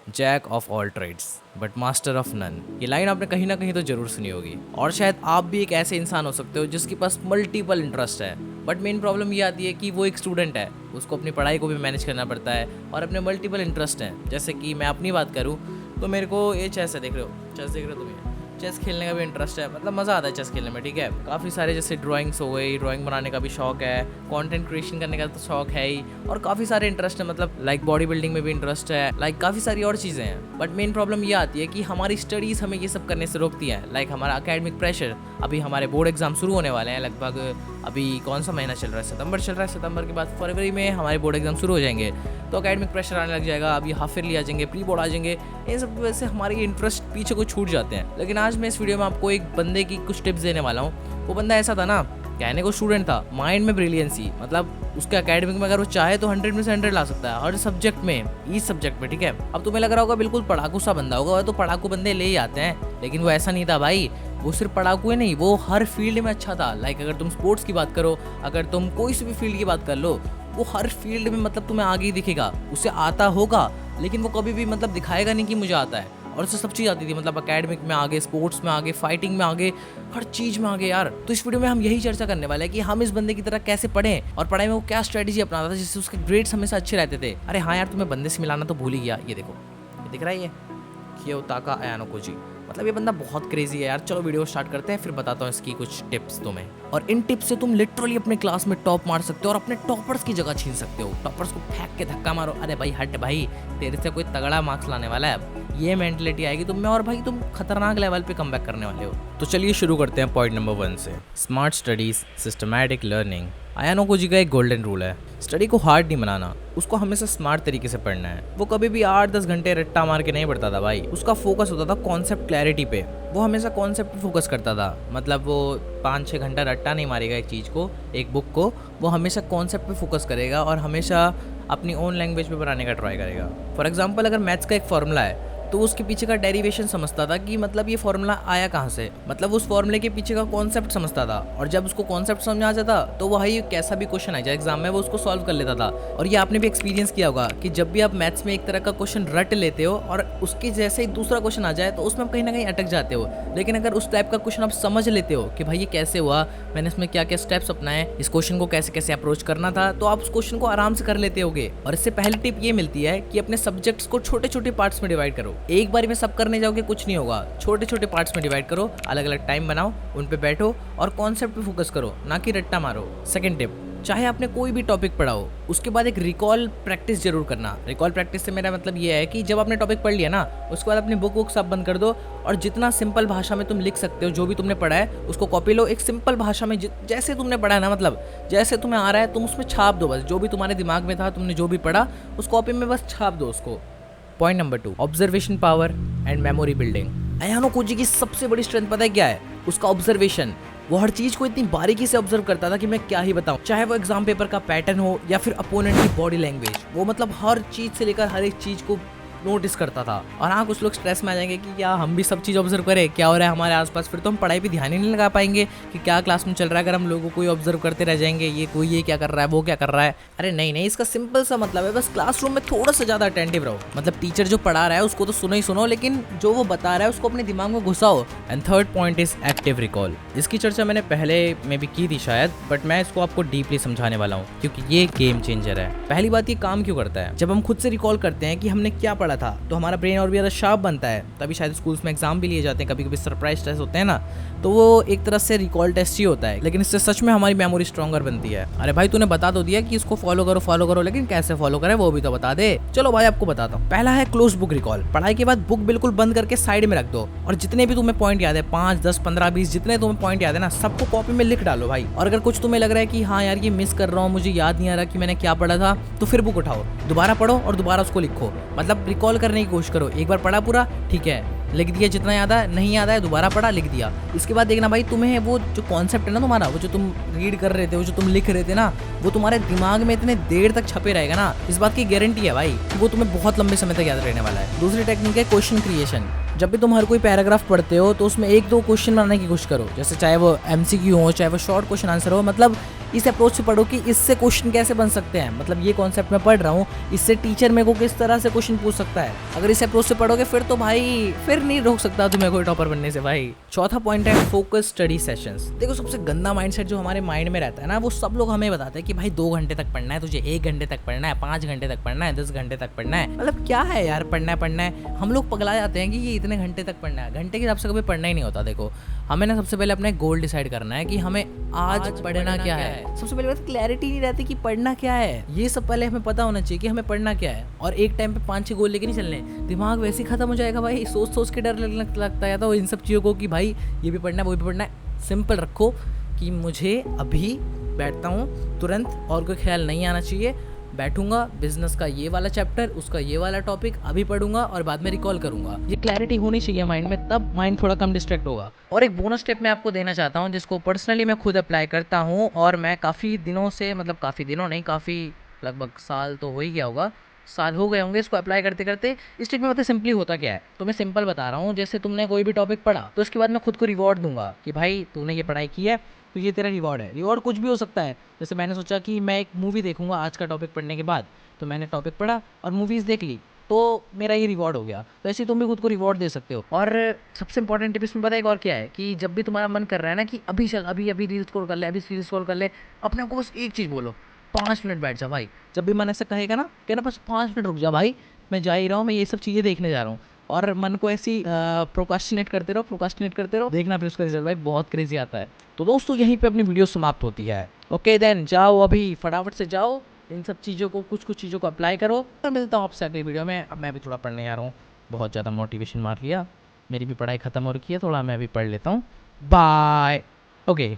Jack of all trades but master of none. ये line आपने कहीं ना कहीं तो जरूर सुनी होगी। और शायद आप भी एक ऐसे इंसान हो सकते हो जिसके पास मल्टीपल इंटरेस्ट है, बट मेन प्रॉब्लम ये आती है कि वो एक स्टूडेंट है, उसको अपनी पढ़ाई को भी मैनेज करना पड़ता है और अपने मल्टीपल इंटरेस्ट हैं। जैसे कि मैं अपनी बात करूँ तो मेरे को ये चेस है, देख रहे हो चेस, देख रहे हो तुम, चेस खेलने का भी इंटरेस्ट है, मतलब मज़ा आता है चेस खेलने में। ठीक है, काफ़ी सारे जैसे ड्राइंग्स हो गई, ड्राइंग बनाने का भी शौक है, कंटेंट क्रिएशन करने का तो शौक है ही, और काफ़ी सारे इंटरेस्ट है, मतलब लाइक बॉडी बिल्डिंग में भी इंटरेस्ट है, लाइक काफ़ी सारी और चीज़ें हैं। बट मेन प्रॉब्लम ये आती है कि हमारी स्टडीज़ हमें ये सब करने से रोकती है। लाइक हमारा अकेडमिक प्रेशर, अभी हमारे बोर्ड एग्जाम शुरू होने वाले हैं लगभग, अभी कौन सा महीना चल रहा है, सितंबर चल रहा है, सितंबर के बाद फरवरी में हमारे बोर्ड एग्जाम शुरू हो जाएंगे, तो अकेडमिक प्रेशर आने लग जाएगा, अभी हाफ ईयरली आ जाएंगे, प्री बोर्ड आ जाएंगे, इन सब की वजह से हमारे इंटरेस्ट पीछे को छूट जाते हैं। लेकिन आज मैं इस वीडियो में आपको एक बंदे की कुछ टिप्स देने वाला हूँ। वो बंदा ऐसा था ना, कहने को स्टूडेंट था, माइंड में ब्रिलियंसी, मतलब उसके एकेडमिक में अगर वो चाहे तो 100 में से 100 ला सकता है हर सब्जेक्ट में, इस सब्जेक्ट में। ठीक है, अब तुम्हें लग रहा होगा बिल्कुल पढ़ाकू सा बंदा होगा, तो पढ़ाकू बंदे ले ही आते हैं, लेकिन वो ऐसा नहीं था भाई। वो सिर्फ पढ़ाकू ही नहीं, वो हर फील्ड में अच्छा था। लाइक अगर तुम स्पोर्ट्स की बात करो, अगर तुम कोई सी भी फील्ड की बात कर लो, वो हर फील्ड में मतलब तुम्हें आगे ही दिखेगा। उसे आता होगा लेकिन वो कभी भी मतलब दिखाएगा नहीं कि मुझे आता है, और उसे सब चीज़ आती थी, मतलब एकेडमिक में आगे, स्पोर्ट्स में आगे, फाइटिंग में आगे, हर चीज़ में आगे यार। तो इस वीडियो में हम यही चर्चा करने वाले हैं कि हम इस बंदे की तरह कैसे पढ़ें और पढ़ाई में वो क्या स्ट्रेटेजी अपनाता था जिससे उसके ग्रेड्स हमेशा अच्छे रहते थे। अरे हाँ यार, तुम्हें बंदे से मिलाना तो भूल ही गया, ये देखो, ये दिख रहा है, ये कियोताका अयानो कोजी, मतलब ये बंदा बहुत क्रेजी है यार। चलो वीडियो स्टार्ट करते हैं, फिर बताता हूँ इसकी कुछ टिप्स तुम्हें, और इन टिप्स से तुम लिटरली अपने क्लास में टॉप मार सकते हो और अपने टॉपर्स की जगह छीन सकते हो। टॉपर्स को फेंक के धक्का मारो, अरे भाई हट भाई, तेरे से कोई तगड़ा मार्क्स लाने वाला है, अब ये मेंटलिटी आएगी तुम में, और भाई तुम खतरनाक लेवल पे कम बैक करने वाले हो। तो चलिए शुरू करते हैं पॉइंट नंबर 1 से, smart studies, systematic learning. Ayanokoji का एक गोल्डन रूल है, स्टडी को हार्ड नहीं बनाना, उसको हमेशा स्मार्ट तरीके से पढ़ना है। वो कभी भी 8-10 घंटे रट्टा मार के नहीं पढ़ता था भाई, उसका फोकस होता था कॉन्सेप्ट क्लैरिटी पे। वो हमेशा कॉन्सेप्ट पे फोकस करता था, मतलब वो 5-6 घंटा रट्टा नहीं मारेगा एक चीज़ को, एक बुक को, वो हमेशा कॉन्सेप्ट पे फोकस करेगा और हमेशा अपनी ओन लैंग्वेज में बनाने का ट्राई करेगा। फॉर एग्जाम्पल, अगर मैथ्स का एक फॉर्मूला है तो उसके पीछे का डेरिवेशन समझता था कि मतलब ये फॉर्मूला आया कहाँ से, मतलब उस फॉर्मूले के पीछे का कॉन्सेप्ट समझता था, और जब उसको कॉन्सेप्ट समझ आ जाता तो वही कैसा भी क्वेश्चन आ जाए एग्जाम में वो उसको सॉल्व कर लेता था। और ये आपने भी एक्सपीरियंस किया होगा कि जब भी आप मैथ्स में एक तरह का क्वेश्चन रट लेते हो और उसके जैसे ही दूसरा क्वेश्चन आ जाए तो उसमें आप कहीं ना कहीं अटक जाते हो, लेकिन अगर उस टाइप का क्वेश्चन आप समझ लेते हो कि भाई ये कैसे हुआ, मैंने इसमें क्या क्या स्टेप्स अपनाए, इस क्वेश्चन को कैसे कैसे अप्रोच करना था, तो आप उस क्वेश्चन को आराम से कर लेते होगे। और इससे पहली टिप ये मिलती है कि अपने सब्जेक्ट्स को छोटे छोटे पार्ट्स में डिवाइड करो, एक बार में सब करने जाओगे कुछ नहीं होगा, छोटे छोटे पार्ट्स में डिवाइड करो, अलग अलग टाइम बनाओ, उन पे बैठो और कॉन्सेप्ट पे फोकस करो, ना कि रट्टा मारो। सेकंड टिप, चाहे आपने कोई भी टॉपिक पढ़ा हो, उसके बाद एक रिकॉल प्रैक्टिस जरूर करना। रिकॉल प्रैक्टिस से मेरा मतलब ये है कि जब आपने टॉपिक पढ़ लिया ना, उसके बाद अपनी बुक सब बंद कर दो और जितना सिंपल भाषा में तुम लिख सकते हो जो भी तुमने पढ़ा है उसको कॉपी लो, एक सिंपल भाषा में जैसे तुमने पढ़ा है ना, मतलब जैसे तुम्हें आ रहा है तुम उसमें छाप दो, बस जो भी तुम्हारे दिमाग में था, तुमने जो भी पढ़ा उस कॉपी में बस छाप दो उसको। Point number 2, observation power and memory building. Ayanokoji की सबसे बड़ी स्ट्रेंथ पता है क्या है? उसका ऑब्जर्वेशन। वो हर चीज को इतनी बारीकी से ऑब्जर्व करता था कि मैं क्या ही बताऊं, चाहे वो एग्जाम पेपर का पैटर्न हो या फिर अपोनेंट की बॉडी लैंग्वेज, वो मतलब हर चीज से लेकर हर एक चीज को नोटिस करता था। और हाँ, कुछ लोग स्ट्रेस में आ जाएंगे कि क्या हम भी सब चीज़ ऑब्जर्व करें, क्या हो रहा है हमारे आसपास, फिर तो हम पढ़ाई पे ध्यान ही नहीं लगा पाएंगे कि क्या क्लास में चल रहा है, अगर हम लोगों को ऑब्जर्व करते रह जाएंगे, ये कोई ये क्या कर रहा है, वो क्या कर रहा है। अरे नहीं नहीं, इसका सिंपल सा मतलब है बस क्लासरूम में थोड़ा सा ज़्यादा अटेंटिव रहो, मतलब टीचर जो पढ़ा रहा है उसको तो सुनो ही सुनो, लेकिन जो वो बता रहा है उसको अपने दिमाग में घुसाओ। And third point is active recall. इसकी चर्चा मैंने पहले में भी की थी शायद, बट मैं इसको आपको डीपली समझाने वाला हूँ क्योंकि ये गेम चेंजर है। पहली बात, ये काम क्यों करता है? जब हम खुद से रिकॉल करते हैं कि हमने क्या पढ़ा था तो हमारा ब्रेन और भी ज़्यादा शार्प बनता है। तभी शायद स्कूल्स में एग्जाम भी लिए जाते हैं, कभी कभी सरप्राइज टेस्ट होते हैं ना, तो वो एक तरह से रिकॉल टेस्ट ही होता है, लेकिन इससे सच में हमारी मेमोरी स्ट्रॉन्गर बनती है। अरे भाई तूने बता तो दिया कि इसको फॉलो करो, लेकिन कैसे फॉलो करें वो भी तो बता दे। चलो भाई आपको बताता हूँ। पहला है क्लोज बुक रिकॉल। पढ़ाई के बाद बुक बिल्कुल बंद करके साइड में रख दो और जितने भी तुम्हें पॉइंट याद है, 5, 10, 15, 20 जितने तुम्हें पॉइंट याद है ना, सबको कॉपी में लिख डालो भाई। और अगर कुछ तुम्हें लग रहा है कि हाँ यार ये मिस कर रहा हूँ, मुझे याद नहीं आ रहा कि मैंने क्या पढ़ा था, तो फिर बुक उठाओ, दोबारा पढ़ो और दोबारा उसको लिखो, मतलब रिकॉल करने की कोशिश करो। एक बार पढ़ा पूरा, ठीक है, लिख दिया जितना याद है, नहीं याद है दोबारा पढ़ा, लिख दिया। इसके बाद देखना भाई तुम्हें वो जो कॉन्सेप्ट है ना तुम्हारा, वो जो तुम रीड कर रहे थे, वो जो तुम लिख रहे थे ना, वो तुम्हारे दिमाग में इतने देर तक छपे रहेगा ना, इस बात की गारंटी है भाई कि वो तुम्हें बहुत लंबे समय तक याद रहने वाला है। दूसरी टेक्निक है क्वेश्चन क्रिएशन। जब भी तुम हर कोई पैराग्राफ पढ़ते हो तो उसमें 1-2 क्वेश्चन बनाने की कोशिश करो, जैसे चाहे वो MCQ हो, चाहे वो शॉर्ट क्वेश्चन आंसर हो, मतलब इस अप्रोच से पढ़ो कि इससे क्वेश्चन कैसे बन सकते हैं, मतलब ये कॉन्सेप्ट मैं पढ़ रहा हूँ, इससे टीचर मेरे को किस तरह से क्वेश्चन पूछ सकता है। अगर इस अप्रोच से पढ़ोगे फिर तो भाई फिर नहीं रोक सकता तुम्हें कोई टॉपर बनने से भाई। चौथा पॉइंट है फोकस स्टडी सेशंस। देखो सबसे गंदा माइंडसेट जो हमारे माइंड में रहता है ना, वो सब लोग हमें बताते हैं कि भाई 2 घंटे तक पढ़ना है तुझे, 1 घंटे तक पढ़ना है, 5 घंटे तक पढ़ना है, 10 घंटे तक पढ़ना है। मतलब क्या है यार, पढ़ना है। हम लोग पगला जाते हैं कि ये इतने घंटे तक पढ़ना है। घंटे के हिसाब से कभी पढ़ना ही नहीं होता। देखो हमें ना सबसे पहले अपना एक गोल डिसाइड करना है कि हमें आज पढ़ना क्या है। सबसे पहले बात क्लैरिटी नहीं रहती कि पढ़ना क्या है, ये सब पहले हमें पता होना चाहिए कि हमें पढ़ना क्या है। और एक टाइम पे 5-6 गोल लेके नहीं चलने, दिमाग वैसे ही खत्म हो जाएगा भाई। सोच सोच के डर लगने लगता है तो इन सब चीज़ों को कि भाई ये भी पढ़ना है वो भी पढ़ना है। सिंपल रखो कि मुझे अभी बैठता हूँ तुरंत, और कोई ख्याल नहीं आना चाहिए। बैठूंगा, बिजनेस का ये वाला चैप्टर, उसका ये वाला टॉपिक अभी पढ़ूंगा और बाद में रिकॉल करूंगा। ये क्लैरिटी होनी चाहिए माइंड में, तब माइंड थोड़ा कम डिस्ट्रैक्ट होगा। और एक बोनस टिप मैं आपको देना चाहता हूँ जिसको पर्सनली मैं खुद अप्लाई करता हूँ, और मैं काफ़ी दिनों से, मतलब काफ़ी दिनों नहीं, काफ़ी लगभग साल तो हो ही गया होगा, साल हो गए होंगे इसको अप्लाई करते करते। इस ट्रिक में पता सिंपली होता क्या है, तो मैं सिंपल बता रहा हूँ। जैसे तुमने कोई भी टॉपिक पढ़ा तो उसके बाद मैं खुद को रिवॉर्ड दूंगा कि भाई तूने ये पढ़ाई की है तो ये तेरा रिवॉर्ड है। रिवॉर्ड कुछ भी हो सकता है। जैसे मैंने सोचा कि मैं एक मूवी देखूंगा आज का टॉपिक पढ़ने के बाद, तो मैंने टॉपिक पढ़ा और मूवीज़ देख ली, तो मेरा ये रिवॉर्ड हो गया। तो ऐसे तुम भी खुद को रिवॉर्ड दे सकते हो। और सबसे इंपॉर्टेंट टिप इसमें पता है एक और क्या है, कि जब भी तुम्हारा मन कर रहा है ना कि अभी चल, अभी अभी रील स्क्रॉल कर ले, अभी रील स्क्रॉल कर ले, अपने आप को बस एक चीज़ बोलो, 5 मिनट बैठ जा भाई। जब भी मन ऐसा कहेगा ना, कहना बस 5 मिनट रुक जा भाई, मैं जा ही रहा हूँ, मैं ये सब चीज़ें देखने जा रहा हूँ। और मन को ऐसी प्रोकास्टिनेट करते रहो, देखना फिर उसका रिजल्ट भाई बहुत क्रेजी आता है। तो दोस्तों यहीं पे अपनी वीडियो समाप्त होती है। ओके देन, जाओ अभी फटाफट से जाओ, इन सब चीज़ों को, कुछ चीज़ों को अप्लाई करो। और मिलता हूँ आपसे अगली वीडियो में। अब मैं भी थोड़ा पढ़ने जा रहा हूँ, बहुत ज़्यादा मोटिवेशन मार लिया, मेरी भी पढ़ाई ख़त्म हो रखी है, थोड़ा मैं भी पढ़ लेता हूँ। बाय। ओके।